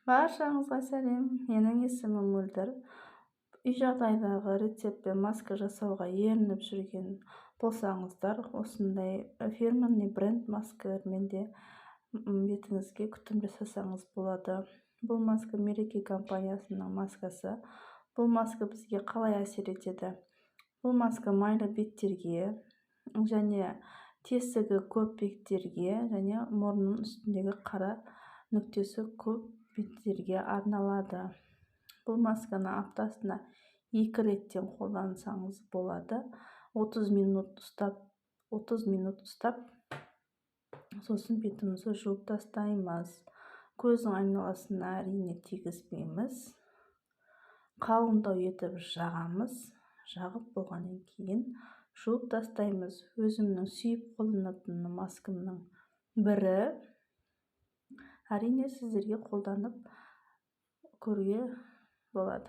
Баршаңызға сәлем, менің есімім Мөлдір. Үй жағдайдағы рецептпен маска жасауға ерініп жүрген болсаңыздар, осындай фирменный бренд маскалармен де бетіңізге күтім жасасаңыз болады. Бұл маска Мереке компаниясының маскасы. Бұл маска бізге қалай әсер етеді? Бұл маска майлы беттерге және тесігі көп беттерге және мұрнның үстіндегі қара нүктесі көп беттерге арналады. Бұл масканы аптасына 2 реттен қолдансаңыз болады. 30 минут ұстап, сосын бетімізді жуып тастаймыз. Көздің айналасына әрине тигізбейміз. Қалыңдау етіп жағамыз. Жағып болғаннан кейін жуып тастаймыз. Өзімнің сүйіп қолданатын маскамның бірі. Әрине сіздерге қолданып көруге болады.